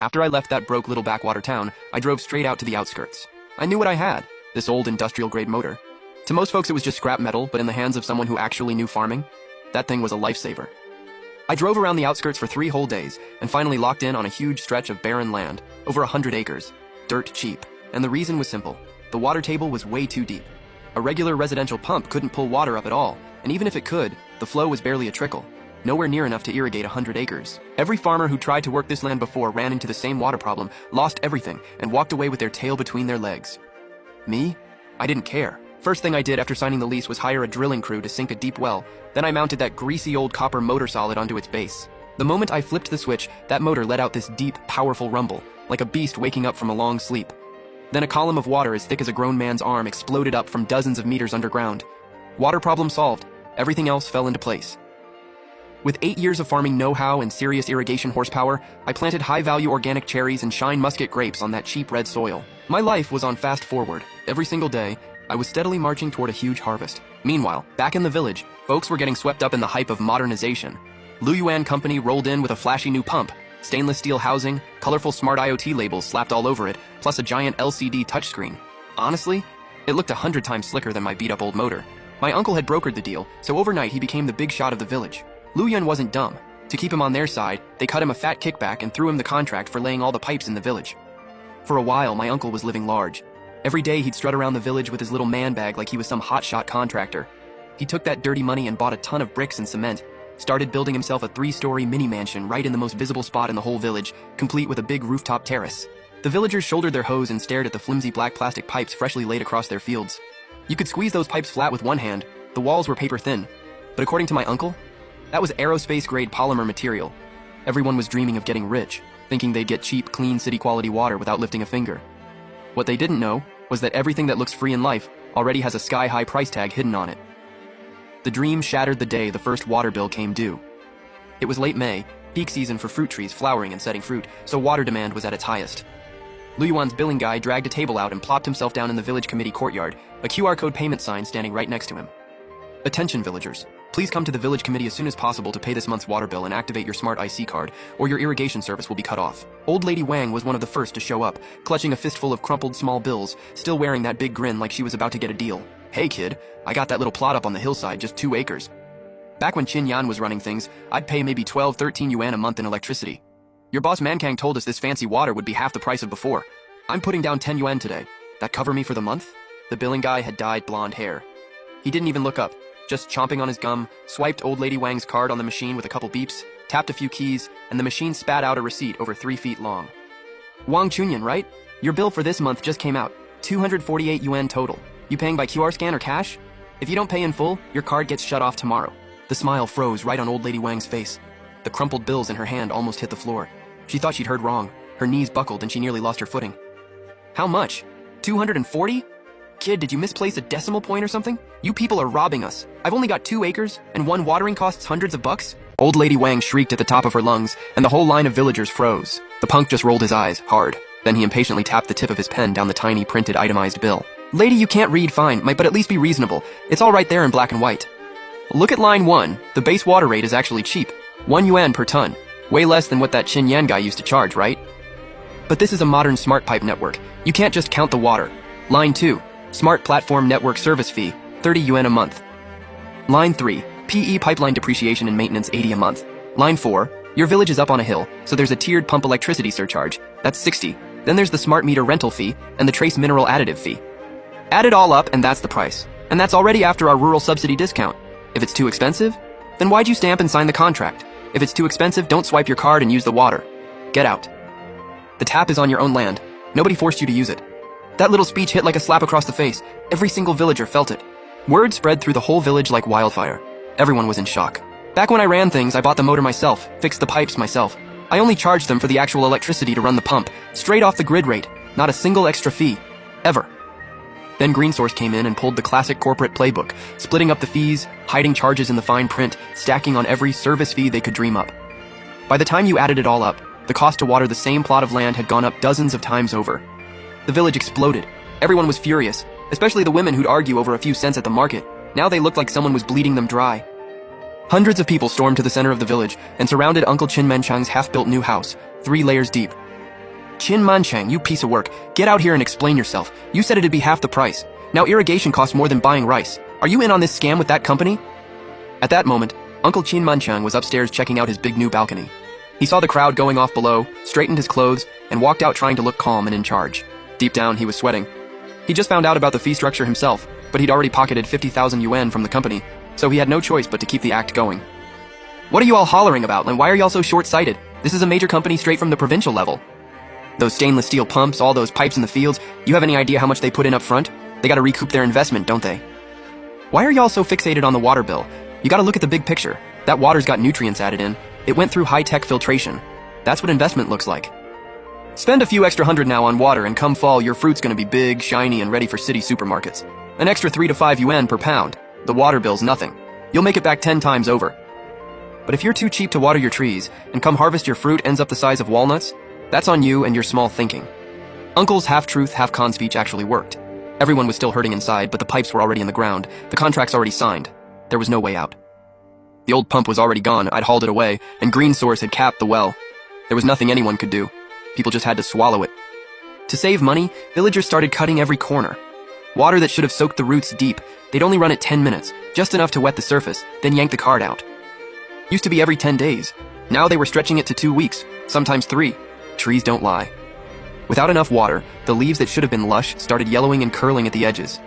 After I left that broke little backwater town, I drove straight out to the outskirts. I knew what I had, this old industrial-grade motor. To most folks it was just scrap metal, but in the hands of someone who actually knew farming, that thing was a lifesaver. I drove around the outskirts for 3 whole days, and finally locked in on a huge stretch of barren land, over 100 acres, dirt cheap. And the reason was simple. The water table was way too deep. A regular residential pump couldn't pull water up at all, and even if it could, the flow was barely a trickle. Nowhere near enough to irrigate 100 acres. Every farmer who tried to work this land before ran into the same water problem, lost everything, and walked away with their tail between their legs. Me? I didn't care. First thing I did after signing the lease was hire a drilling crew to sink a deep well. Then I mounted that greasy old copper motor solid onto its base. The moment I flipped the switch, that motor let out this deep, powerful rumble, like a beast waking up from a long sleep. Then a column of water as thick as a grown man's arm exploded up from dozens of meters underground. Water problem solved. Everything else fell into place. With 8 years of farming know-how and serious irrigation horsepower, I planted high-value organic cherries and Shine Muscat grapes on that cheap red soil. My life was on fast forward. Every single day, I was steadily marching toward a huge harvest. Meanwhile, back in the village, folks were getting swept up in the hype of modernization. Lu Yuan Company rolled in with a flashy new pump, stainless steel housing, colorful smart IoT labels slapped all over it, plus a giant LCD touchscreen. Honestly, it looked 100 times slicker than my beat-up old motor. My uncle had brokered the deal, so overnight he became the big shot of the village. Lu Yuan wasn't dumb. To keep him on their side, they cut him a fat kickback and threw him the contract for laying all the pipes in the village. For a while, my uncle was living large. Every day he'd strut around the village with his little man bag like he was some hotshot contractor. He took that dirty money and bought a ton of bricks and cement, started building himself a 3-story mini-mansion right in the most visible spot in the whole village, complete with a big rooftop terrace. The villagers shouldered their hoes and stared at the flimsy black plastic pipes freshly laid across their fields. You could squeeze those pipes flat with one hand, the walls were paper thin. But according to my uncle, that was aerospace-grade polymer material. Everyone was dreaming of getting rich, thinking they'd get cheap, clean, city-quality water without lifting a finger. What they didn't know was that everything that looks free in life already has a sky-high price tag hidden on it. The dream shattered the day the first water bill came due. It was late May, peak season for fruit trees flowering and setting fruit, so water demand was at its highest. Lu Yuan's billing guy dragged a table out and plopped himself down in the village committee courtyard, a QR code payment sign standing right next to him. Attention villagers, please come to the village committee as soon as possible to pay this month's water bill and activate your smart IC card, or your irrigation service will be cut off. Old Lady Wang was one of the first to show up, clutching a fistful of crumpled small bills, still wearing that big grin like she was about to get a deal. Hey kid, I got that little plot up on the hillside, just 2 acres. Back when Qin Yan was running things, I'd pay maybe 12-13 yuan a month in electricity. Your boss Mankang told us this fancy water would be half the price of before. I'm putting down 10 yuan today. That cover me for the month? The billing guy had dyed blonde hair. He didn't even look up, just chomping on his gum, swiped Old Lady Wang's card on the machine with a couple beeps, tapped a few keys, and the machine spat out a receipt over 3 feet long. Wang Chunyan, right? Your bill for this month just came out. 248 yuan total. You paying by QR scan or cash? If you don't pay in full, your card gets shut off tomorrow. The smile froze right on Old Lady Wang's face. The crumpled bills in her hand almost hit the floor. She thought she'd heard wrong. Her knees buckled and she nearly lost her footing. How much? 240? Kid, did you misplace a decimal point or something? You people are robbing us. I've only got 2 acres, and one watering costs hundreds of bucks? Old Lady Wang shrieked at the top of her lungs, and the whole line of villagers froze. The punk just rolled his eyes, hard. Then he impatiently tapped the tip of his pen down the tiny, printed, itemized bill. Lady, you can't read fine, but at least be reasonable. It's all right there in black and white. Look at line 1. The base water rate is actually cheap. 1 yuan per ton. Way less than what that Qin Yan guy used to charge, right? But this is a modern smart pipe network. You can't just count the water. Line 2. Smart Platform Network Service Fee, 30 yuan a month. Line 3, PE Pipeline Depreciation and Maintenance, 80 a month. Line 4, your village is up on a hill, so there's a tiered pump electricity surcharge, that's 60. Then there's the smart meter rental fee and the trace mineral additive fee. Add it all up and that's the price. And that's already after our rural subsidy discount. If it's too expensive, then why'd you stamp and sign the contract? If it's too expensive, don't swipe your card and use the water. Get out. The tap is on your own land. Nobody forced you to use it. That little speech hit like a slap across the face. Every single villager felt it. Word spread through the whole village like wildfire. Everyone was in shock. Back when I ran things, I bought the motor myself, fixed the pipes myself. I only charged them for the actual electricity to run the pump, straight off the grid rate, not a single extra fee. Ever. Then GreenSource came in and pulled the classic corporate playbook, splitting up the fees, hiding charges in the fine print, stacking on every service fee they could dream up. By the time you added it all up, the cost to water the same plot of land had gone up dozens of times over. The village exploded. Everyone was furious, especially the women who'd argue over a few cents at the market. Now they looked like someone was bleeding them dry. Hundreds of people stormed to the center of the village and surrounded Uncle Qin Menchang's half-built new house, 3 layers deep. Chin Manchang, you piece of work. Get out here and explain yourself. You said it'd be half the price. Now irrigation costs more than buying rice. Are you in on this scam with that company? At that moment, Uncle Chin Manchang was upstairs checking out his big new balcony. He saw the crowd going off below, straightened his clothes, and walked out trying to look calm and in charge. Deep down, he was sweating. He just found out about the fee structure himself, but he'd already pocketed 50,000 yuan from the company, so he had no choice but to keep the act going. What are you all hollering about, and why are y'all so short-sighted? This is a major company straight from the provincial level. Those stainless steel pumps, all those pipes in the fields, you have any idea how much they put in up front? They gotta recoup their investment, don't they? Why are y'all so fixated on the water bill? You gotta look at the big picture. That water's got nutrients added in. It went through high-tech filtration. That's what investment looks like. Spend a few extra hundred now on water, and come fall, your fruit's gonna be big, shiny, and ready for city supermarkets. An extra 3 to 5 yuan per pound. The water bill's nothing. You'll make it back 10 times over. But if you're too cheap to water your trees, and come harvest your fruit ends up the size of walnuts, that's on you and your small thinking. Uncle's half-truth, half-con speech actually worked. Everyone was still hurting inside, but the pipes were already in the ground. The contract's already signed. There was no way out. The old pump was already gone. I'd hauled it away, and Green Source had capped the well. There was nothing anyone could do. People just had to swallow it. To save money, villagers started cutting every corner. Water that should have soaked the roots deep, they'd only run it 10 minutes, just enough to wet the surface, then yank the card out. Used to be every 10 days. Now they were stretching it to 2 weeks, sometimes 3. Trees don't lie. Without enough water, the leaves that should have been lush started yellowing and curling at the edges.